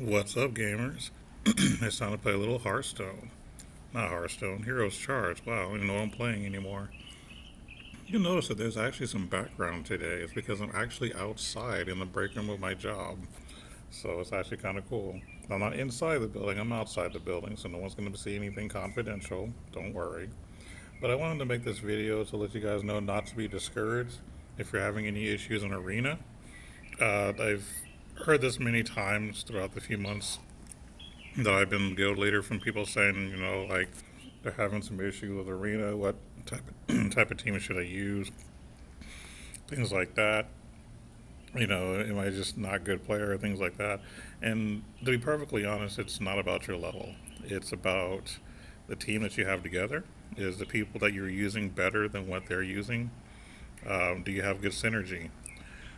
What's up, gamers? It's time to play a little Hearthstone. Not Hearthstone, Heroes Charge. Wow, I don't even know what I'm playing anymore. You'll notice that there's actually some background today. It's because I'm actually outside in the break room of my job. So it's actually kind of cool. I'm not inside the building, I'm outside the building, so no one's going to see anything confidential. Don't worry. But I wanted to make this video to let you guys know not to be discouraged if you're having any issues in Arena. I've heard this many times throughout the few months that I've been guild leader from people saying, like they're having some issues with arena. What type of type of team should I use? Things like that. Am I just not a good player? Things like that. And to be perfectly honest, it's not about your level. It's about the team that you have together. Is the people that you're using better than what they're using? Do you have good synergy?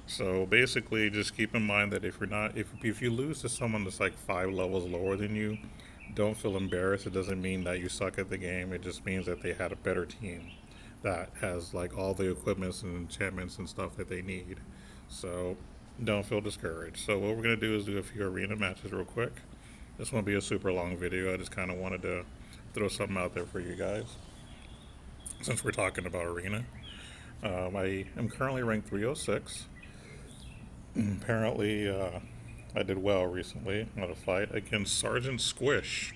So basically, just keep in mind that if you lose to someone that's like 5 levels lower than you, don't feel embarrassed. It doesn't mean that you suck at the game. It just means that they had a better team that has like all the equipments and enchantments and stuff that they need. So don't feel discouraged. So what we're gonna do is do a few arena matches real quick. This won't be a super long video. I just kind of wanted to throw something out there for you guys since we're talking about arena. I am currently ranked 306. Apparently, I did well recently at a fight against Sergeant Squish.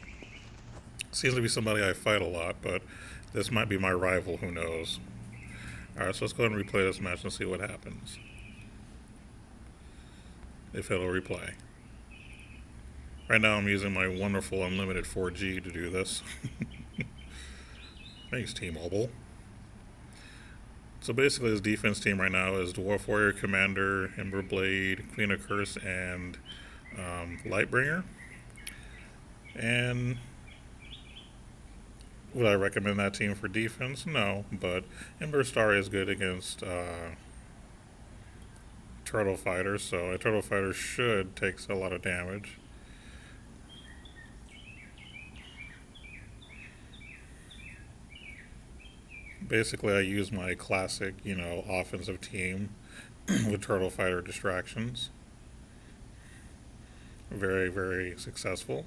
Seems to be somebody I fight a lot, but this might be my rival, who knows. Alright, so let's go ahead and replay this match and see what happens. If it'll replay. Right now I'm using my wonderful unlimited 4G to do this. Thanks, T-Mobile. So basically his defense team right now is Dwarf Warrior Commander, Emberblade, Queen of Curse, and Lightbringer. And would I recommend that team for defense? No, but Ember Star is good against Turtle Fighter, so a Turtle Fighter should take a lot of damage. Basically, I use my classic, offensive team with Turtle Fighter distractions. Very, very successful.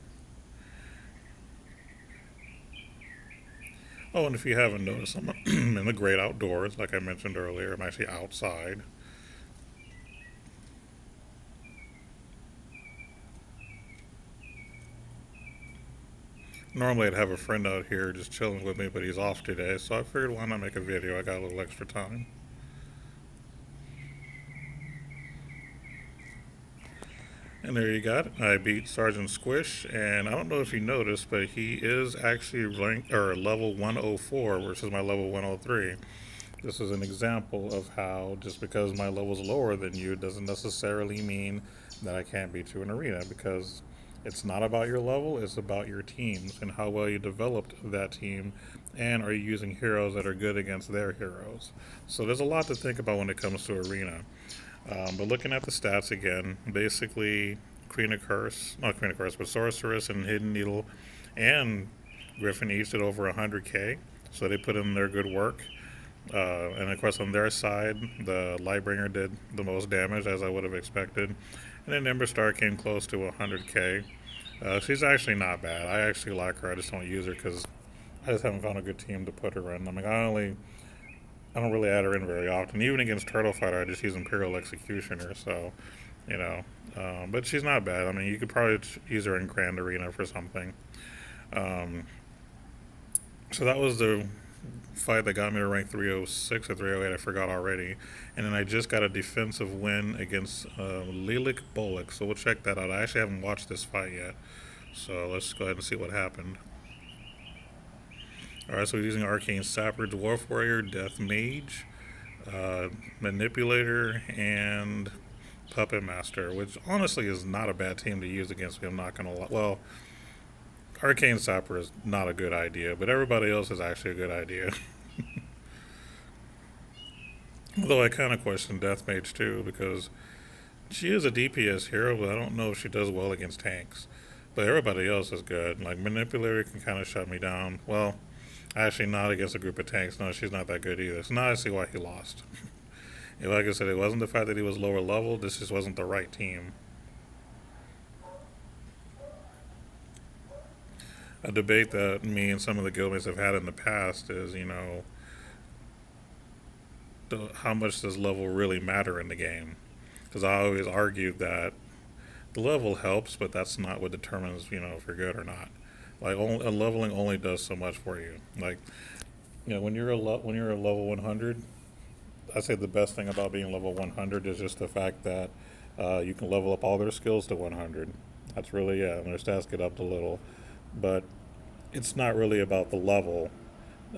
Oh, and if you haven't noticed, I'm in the great outdoors, like I mentioned earlier. I'm actually outside. Normally, I'd have a friend out here just chilling with me, but he's off today, so I figured why not make a video? I got a little extra time. And there you got it. I beat Sergeant Squish, and I don't know if you noticed, but he is actually ranked or level 104 versus my level 103. This is an example of how just because my level is lower than you doesn't necessarily mean that I can't beat you in arena, because it's not about your level, it's about your teams and how well you developed that team, and are you using heroes that are good against their heroes. So there's a lot to think about when it comes to arena. But looking at the stats again, basically Queen of Curse, not Queen of Curse, but Sorceress and Hidden Needle and Griffin each did over 100k, so they put in their good work. And of course, on their side, the Lightbringer did the most damage, as I would have expected. And then Ember Star came close to 100k. She's actually not bad. I actually like her. I just don't use her because I just haven't found a good team to put her in. I don't really add her in very often. Even against Turtle Fighter, I just use Imperial Executioner. So, you know, but she's not bad. I mean, you could probably use her in Grand Arena for something. Um, so that was the fight that got me to rank 306 or 308. I forgot already. And then I just got a defensive win against Lilik Bolik. So we'll check that out. I actually haven't watched this fight yet. So let's go ahead and see what happened. Alright, so he's using Arcane Sapper, Dwarf Warrior, Death Mage, Manipulator, and Puppet Master, which honestly is not a bad team to use against me. I'm not going to lie. Well, Arcane Sapper is not a good idea, but everybody else is actually a good idea. Although I kind of question Death Mage too, because she is a DPS hero, but I don't know if she does well against tanks. But everybody else is good. Like, Manipulator can kind of shut me down. Well, actually, not against a group of tanks. No, she's not that good either. So now I see why he lost. Like I said, it wasn't the fact that he was lower level. This just wasn't the right team. A debate that me and some of the guildmates have had in the past is, how much does level really matter in the game? Because I always argued that the level helps, but that's not what determines, if you're good or not. Like, leveling only does so much for you. Like, when when you're a level 100, I say the best thing about being level 100 is just the fact that you can level up all their skills to 100. That's really it. And their stats get up a little, but it's not really about the level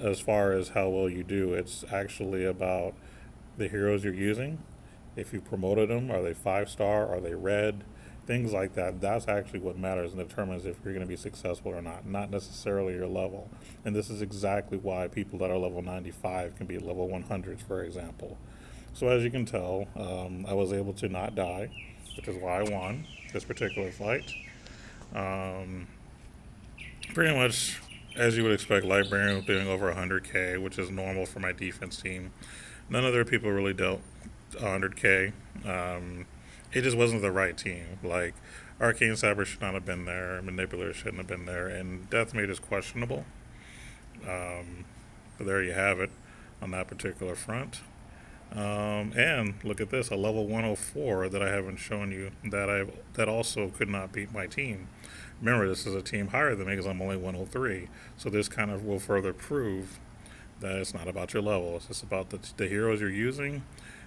as far as how well you do. It's actually about the heroes you're using. If you promoted them, are they 5 star? Are they red? Things like that. That's actually what matters and determines if you're going to be successful or not necessarily your level. And this is exactly why people that are level 95 can be level 100s, for example. So as you can tell, I was able to not die, which is why I won this particular fight. Um, Pretty much, as you would expect, Librarian was doing over 100k, which is normal for my defense team. None of their people really dealt 100k. It just wasn't the right team. Like, Arcane Cyber should not have been there, Manipulator shouldn't have been there, and Deathmate is questionable. But there you have it on that particular front. And look at this, a level 104 that I haven't shown you that also could not beat my team. Remember, this is a team higher than me because I'm only 103. So this kind of will further prove that it's not about your level. It's just about the heroes you're using.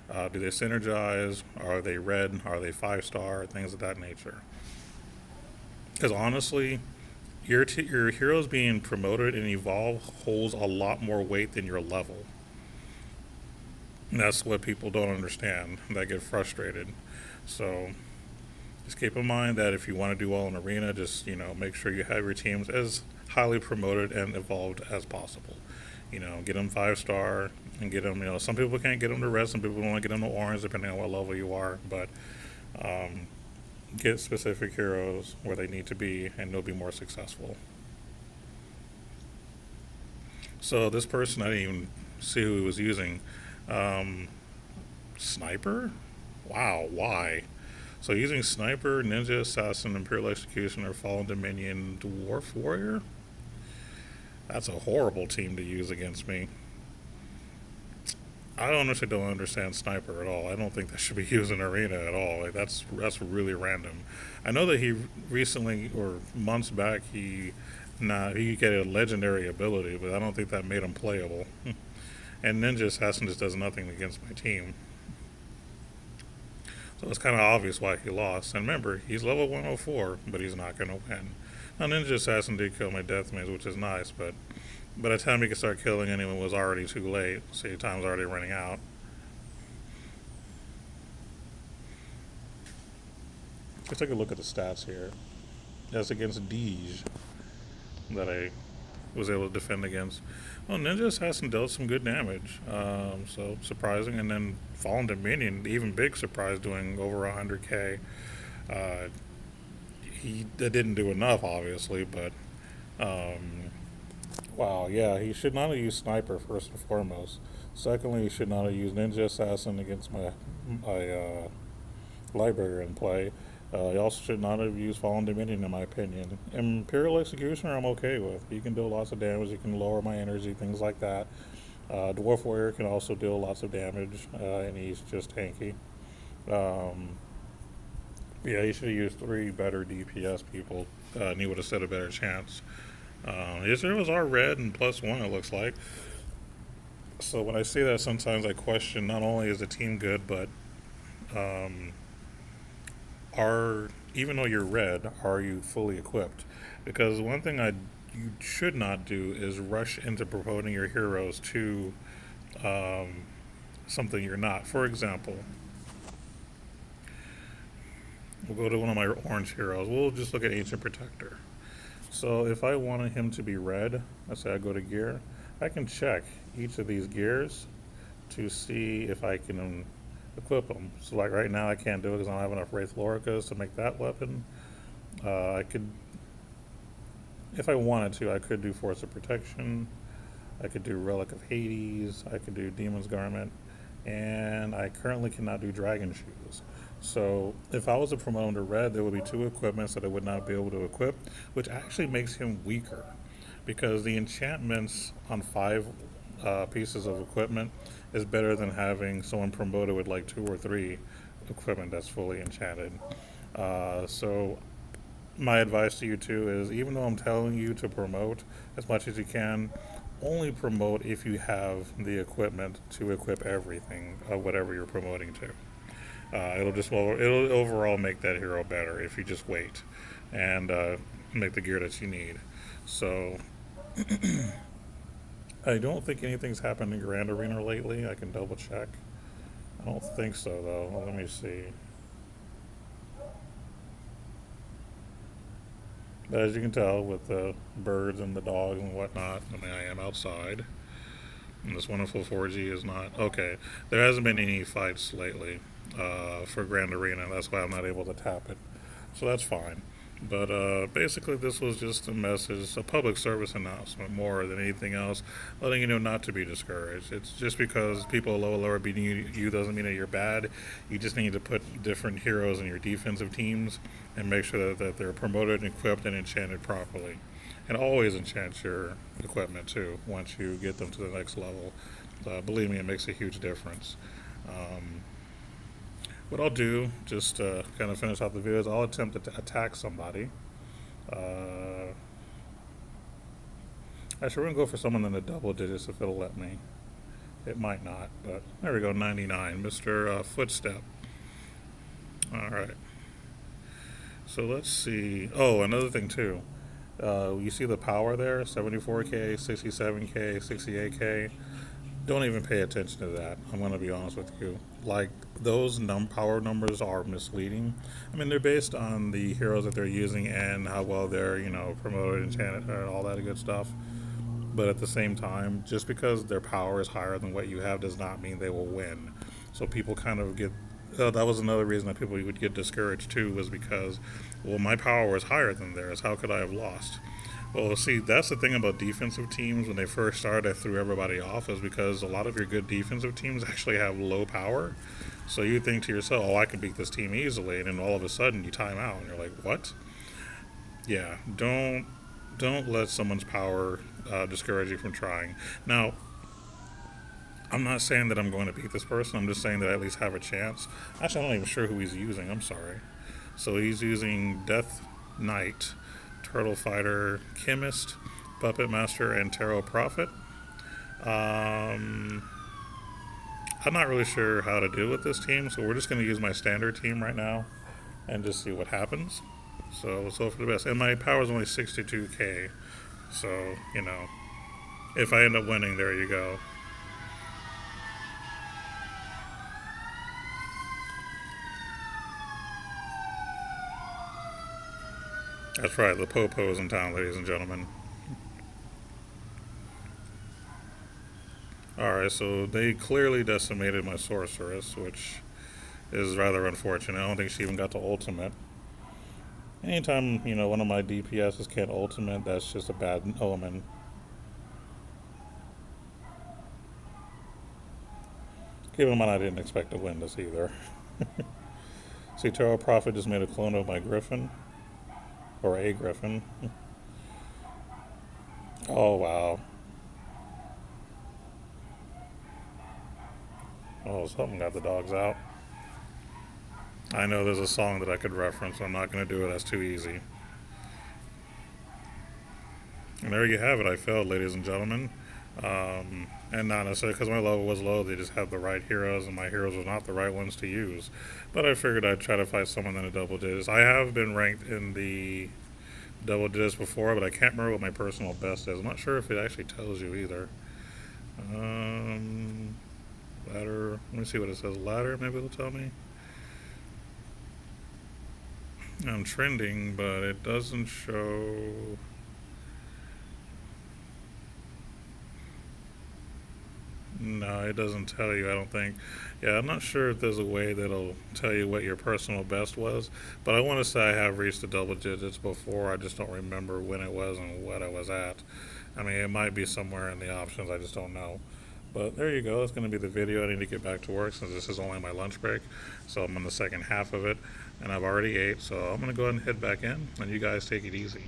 Do they synergize? Are they red? Are they 5 star? Things of that nature. Because honestly, your heroes being promoted and evolve holds a lot more weight than your level. And that's what people don't understand. That get frustrated. So just keep in mind that if you want to do well in arena, just make sure you have your teams as highly promoted and evolved as possible. Get them 5 star and get them. Some people can't get them to red. Some people want to get them to orange, depending on what level you are. But get specific heroes where they need to be, and they'll be more successful. So this person, I didn't even see who he was using. Um, Sniper? Wow, why? So using Sniper, Ninja Assassin, Imperial Executioner, Fallen Dominion, Dwarf Warrior? That's a horrible team to use against me. I honestly don't understand Sniper at all. I don't think that should be used in Arena at all. Like, that's really random. I know that he recently or months back he got a legendary ability, but I don't think that made him playable. And Ninja Assassin just does nothing against my team. So it's kind of obvious why he lost. And remember, he's level 104, but he's not going to win. Now, Ninja Assassin did kill my Deathmaze, which is nice, but by the time he could start killing anyone, it was already too late. See, time's already running out. Let's take a look at the stats here. That's against Deej that I was able to defend against. Well, Ninja Assassin dealt some good damage, so surprising. And then Fallen Dominion, even big surprise, doing over 100k. Uh, he didn't do enough, obviously, but wow, yeah, he should not have used Sniper first and foremost. Secondly, he should not have used Ninja Assassin against my library in play. He also should not have used Fallen Dominion, in my opinion. Imperial Executioner, I'm okay with. He can deal lots of damage. He can lower my energy, things like that. Dwarf Warrior can also deal lots of damage, and he's just tanky. Um, yeah, he should have used 3 better DPS people, and he would have stood a better chance. His heroes are red and +1, it looks like. So when I say that, sometimes I question not only is the team good, but um, are even though you're red, are you fully equipped? Because one thing you should not do is rush into promoting your heroes to um, something you're not. For example, we'll go to one of my orange heroes. We'll just look at Ancient Protector. So if I wanted him to be red, let's say I go to gear, I can check each of these gears to see if I can equip them. So like right now I can't do it because I don't have enough Wraith Loricas to make that weapon. I could, if I wanted to, I could do Force of Protection. I could do Relic of Hades. I could do Demon's Garment. And I currently cannot do Dragon Shoes. So if I was to promote him to red, there would be two equipments that I would not be able to equip, which actually makes him weaker, because the enchantments on five pieces of equipment is better than having someone promoted with like two or three equipment that's fully enchanted. So my advice to you too is, even though I'm telling you to promote as much as you can, only promote if you have the equipment to equip everything of whatever you're promoting to. It'll overall make that hero better if you just wait and make the gear that you need. So I don't think anything's happened in Grand Arena lately. I can double check. I don't think so though. Let me see. But as you can tell, with the birds and the dogs and whatnot, I mean, I am outside. And this wonderful 4G is not. Okay, there hasn't been any fights lately for Grand Arena. That's why I'm not able to tap it. So that's fine. But basically, this was just a message, a public service announcement more than anything else, letting you know not to be discouraged. It's just because people lower beating you doesn't mean that you're bad. You just need to put different heroes in your defensive teams and make sure that they're promoted and equipped and enchanted properly. And always enchant your equipment too once you get them to the next level. Believe me, it makes a huge difference. Um, what I'll do, just to kind of finish out the video, is I'll attempt to attack somebody. Uh, Actually, we're going to go for someone in the double digits if it'll let me. It might not, but there we go, 99. Mr. Footstep. All right. So let's see. Oh, another thing too. You see the power there, 74K, 67K, 68K. Don't even pay attention to that. I'm going to be honest with you. Like, those power numbers are misleading. I mean, they're based on the heroes that they're using and how well they're, promoted, enchanted, and all that good stuff. But at the same time, just because their power is higher than what you have does not mean they will win. So people kind of get. That was another reason that people would get discouraged too, was because, well, my power was higher than theirs. How could I have lost? Well, see, that's the thing about defensive teams. When they first started, I threw everybody off, is because a lot of your good defensive teams actually have low power. So you think to yourself, oh, I can beat this team easily, and then all of a sudden you time out, and you're like, what? Yeah, don't let someone's power discourage you from trying. Now, I'm not saying that I'm going to beat this person. I'm just saying that I at least have a chance. Actually, I'm not even sure who he's using. I'm sorry. So he's using Death Knight, Turtle Fighter, Chemist, Puppet Master, and Tarot Prophet. Um, I'm not really sure how to deal with this team, so we're just going to use my standard team right now and just see what happens. So let's hope for the best. And my power is only 62K. So, if I end up winning, there you go. That's right, the Popo's in town, ladies and gentlemen. Alright, so they clearly decimated my sorceress, which is rather unfortunate. I don't think she even got the ultimate. Anytime, one of my DPSs can't ultimate, that's just a bad omen. Keep in mind, I didn't expect to win this either. See, Tarot Prophet just made a clone of my Griffin. Or a Griffin. Oh, wow. Oh, something got the dogs out. I know there's a song that I could reference, so I'm not going to do it. That's too easy. And there you have it. I failed, ladies and gentlemen. And not necessarily because my level was low. They just have the right heroes, and my heroes were not the right ones to use. But I figured I'd try to fight someone in the double digits. I have been ranked in the double digits before, but I can't remember what my personal best is. I'm not sure if it actually tells you either. Ladder. Let me see what it says. Ladder, maybe it'll tell me. I'm trending, but it doesn't show. No, it doesn't tell you, I don't think. Yeah, I'm not sure if there's a way that'll tell you what your personal best was, but I want to say I have reached the double digits before. I just don't remember when it was and what I was at. I mean, it might be somewhere in the options, I just don't know. But there you go. It's going to be the video. I need to get back to work since this is only my lunch break. So I'm on the second half of it, and I've already ate. So I'm going to go ahead and head back in, and you guys take it easy.